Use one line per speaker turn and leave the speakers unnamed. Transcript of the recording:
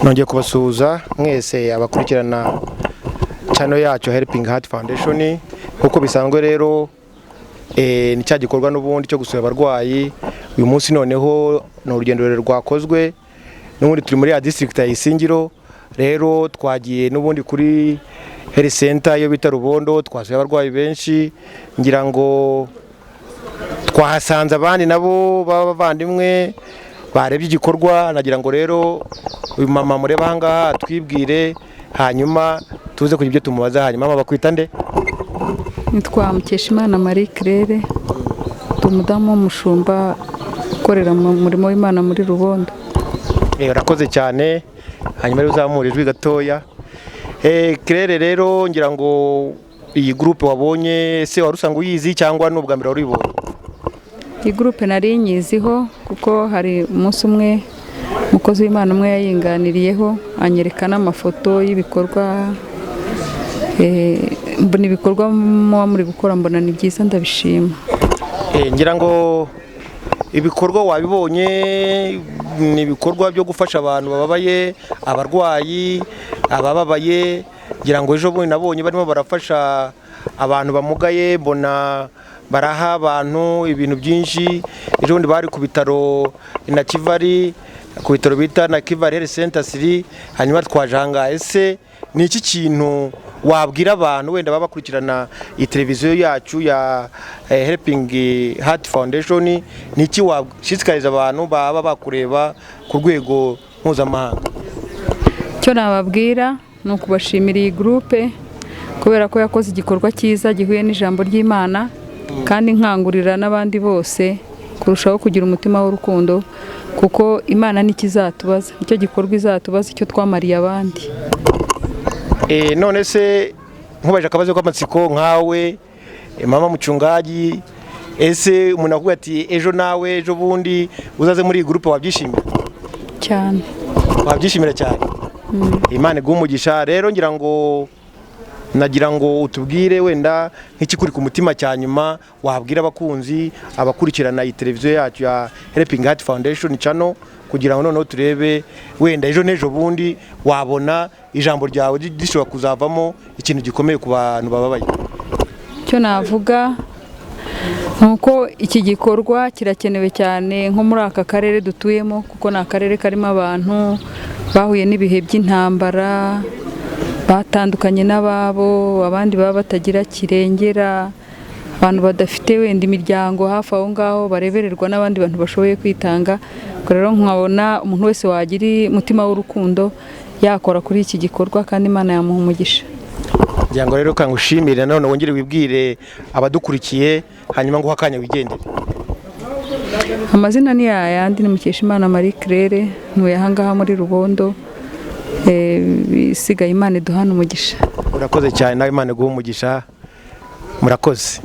nongeye kubasuhuza mwese abakurikirana channel yacu Helping Heart Foundation. Nkuko bisanzwe rero ni cya gikorwa n'ubundi cyo gusura abarwayi. Uyu munsi noneho no urugendo rwakozwe n'ubundi turi muri ya district ya Isingiro. Rero twagiye n'ubundi kuri health center yo bita Rubondo, twasuye abarwayi benshi, ngira ngo twahasanze abandi nabo bavandimwe barebye igikorwa. Nagira ngo rero uyu mama mureba hangaha twibwire, hanyuma tuze kugira ibyo tumubaza. Hanyuma mama bakwita nde?
Nitwa Mukeshimana Marie Claire, umudamu w'umushumba ukorera mu murimo w'Imana muri Rubondo.
Urakoze cyane. Hanyuma rero uzamura ijwi gatoya. Claire rero ngira ngo iyi groupe wabonye se warusanga uyizi cyangwa n'ubwa mbere waribonye?
Iyi groupe nari nyiziho kuko hari umunsi umwe umukozi w'Imana umwe yayinganiriyeho anyerekana amafoto y'ibikorwa mbona ibikorwa muri gukora, mbona ni byiza ndabishima.
Ngira ngo ibikorwa wabibonye ni ibikorwa byo gufasha abantu bababaye, abarwayi, abababaye. Ngira ngo ejo bundi nabonye barimo barafasha abantu bamugaye, mbona baraha abantu ibintu byinshi. Ejo bundi bari ku bitaro na Kivari, ku bitaro bita na Kivari Health Center 3. Hanyuma twajanga ese ni iki kintu wabwira abantu wenda baba bakurikirana iyi televiziyo yacu ya Helping Heart Foundation? Ni iki washishikariza abantu baba bakureba ku rwego mpuzamahanga?
Cyo nababwira ni ukubashimira iyi groupe kubera ko yakoze igikorwa cyiza gihuye n'ijambo ry'Imana, kandi nkangurira n'abandi bose kurushaho kugira umutima w'urukundo, kuko Imana nikizatubaza, icyo gikorwa izatubaza icyo twamariye abandi.
None se nkubaje akabazo k'amatsiko nkawe mama muchungaji, ese umuntu akubwira ati ejo nawe ejo bundi uzaze muri iyi groupe wabyishimira
cyane?
Wabyishimira cyane. Imana igumugisha. Rero ngira ngo nagira ngo utubwire wenda nk'ikikuri ku mutima cyanyuma wabwira abakunzi abakurikirana iyi televiziyo yacu ya Helping Heart Foundation channel, kugira ngo noneho turebe wenda ejo n'ejo bundi wabona ijambo ryawe rishobora kuzavamo ikintu gikomeye ku bantu bababaye.
Cyo navuga nuko iki gikorwa kirakenewe cyane nko muri aka karere dutuyemo, kuko ni akarere karimo abantu bahuye n'ibihe by'intambara, batandukanye n'ababo, abandi baba batagira kirengera, abantu badafite wenda imiryango hafi aho ngaho barebererwa n'abandi bantu bashoboye kwitanga. Rero nkabona umuntu wese wagira umutima w'urukundo yakora kuri iki gikorwa, kandi Imana yamuha umugisha.
Ngira ngo rero kangushimire, none wongere wibwire abadukurikiye, hanyuma ngo hakanya wigendere.
Amazina ni yayandi, ni Mukeshimana Marie Claire, ntuye ahangaha muri Rubondo. Bisigaye Imana iduhana umugisha.
Urakoze cyane, nawe Imana iguha umugisha. Murakoze.